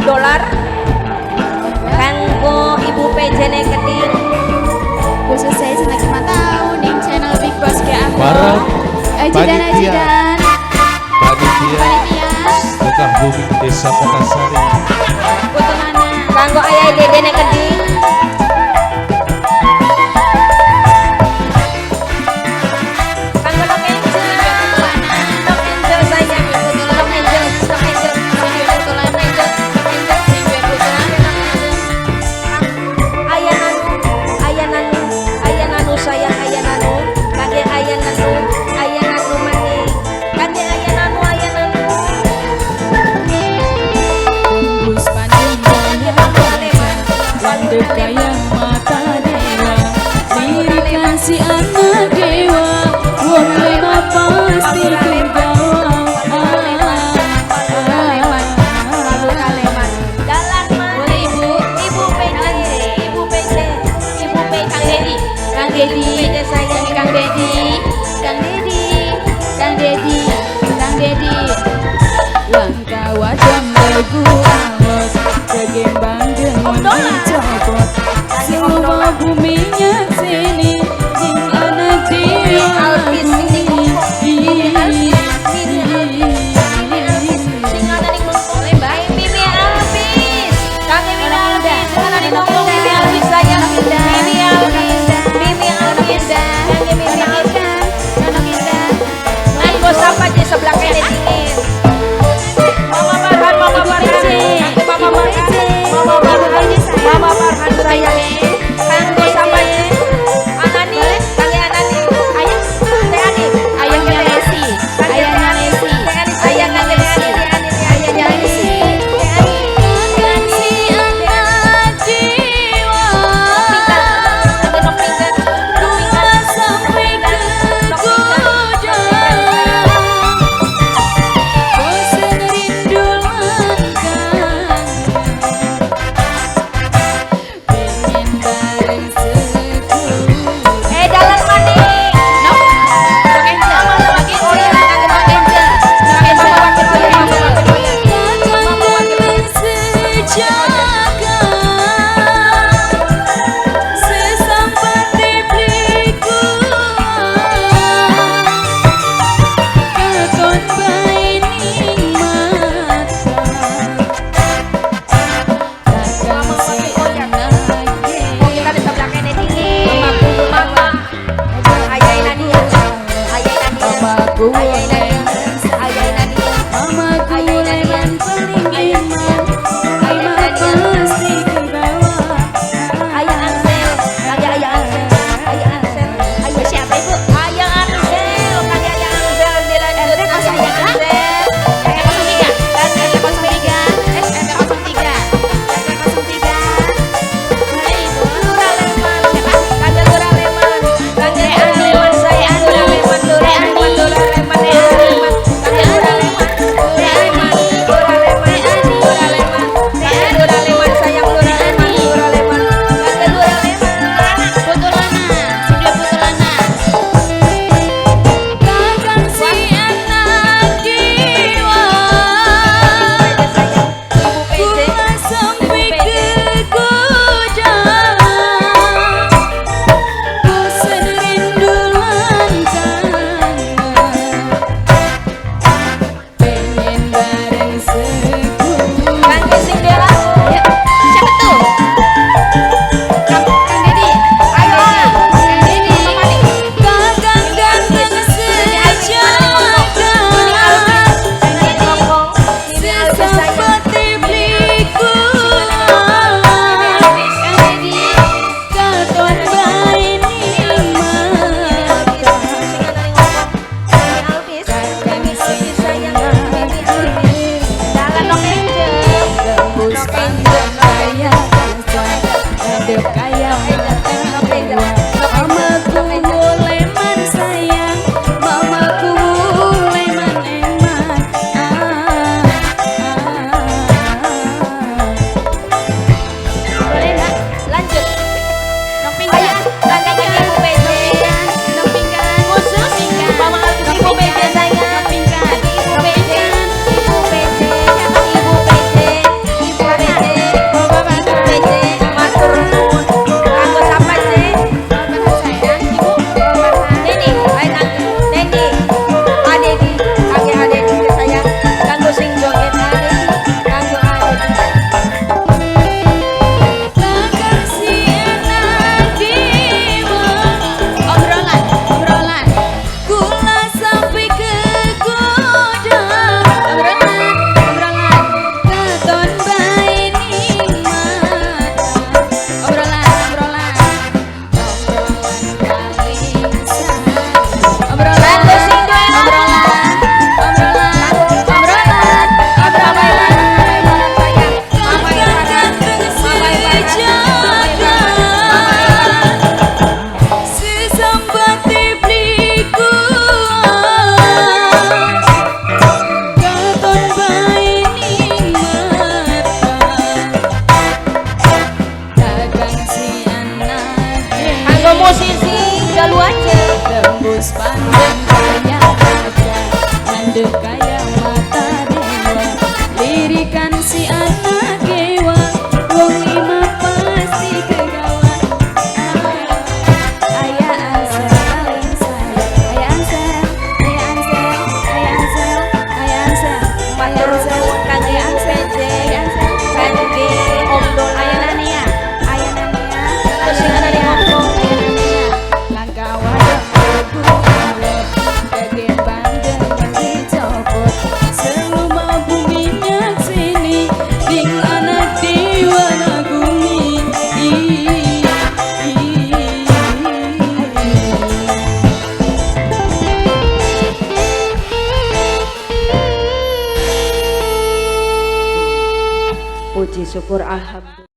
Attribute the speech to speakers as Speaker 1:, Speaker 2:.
Speaker 1: dolar kanggo Ibu PJ ne Keding.
Speaker 2: Khusus saya selagi mantau di channel Big Boss ke aku.
Speaker 3: Bareng
Speaker 2: Ajidan
Speaker 3: panitia Bekah Bumi Desa Pekasari.
Speaker 2: Putulana
Speaker 1: Kanggo ayah Dede ne Keding. Kanggo Dok Angel. Dok Angel sayang. Dok Angel. Dok Angel.
Speaker 2: Putulana Minggu Putulana
Speaker 1: Ayah nanu sayang ayah nanu. Kage ayah nanu maning. Kage ayah nanu.
Speaker 2: Tembus pandingnya landep kaya mata dewa diri kasih anak dewa wong lema pasti tergawa.
Speaker 1: Dalan mana Ibu PJ.
Speaker 2: Kang Dedi sayang Kang Dedi langkah wadam lagu awas kegembang dengan dicopot semua buminya sini sing anak dia
Speaker 1: sebelah kene dingin. Mama Farhan sayang. Kanggo sampai Anani, kali Anani. Ayahnya Lesi.
Speaker 2: Wis pandang kaya raja, mandek kaya mata dewa. Lirikan si anak dewa, wong lima pasti kegawa. Ayah Ansel paling sayang, Ayah Ansel, Ayah Ansel, Ayah Ansel, Ayah Ansel,
Speaker 1: Matur nuwun kanjeng PJ kangge Om Dona.
Speaker 2: Ayah Nania, Ayah Nania,
Speaker 1: Terus sing ana di Hongkong.
Speaker 2: Ayah Nania, langkah wadon aku awet, daging bandeng yang dicopot, seluma bumi sini, ding anak dewa nagumi.
Speaker 1: Puji syukur alhamdulillah.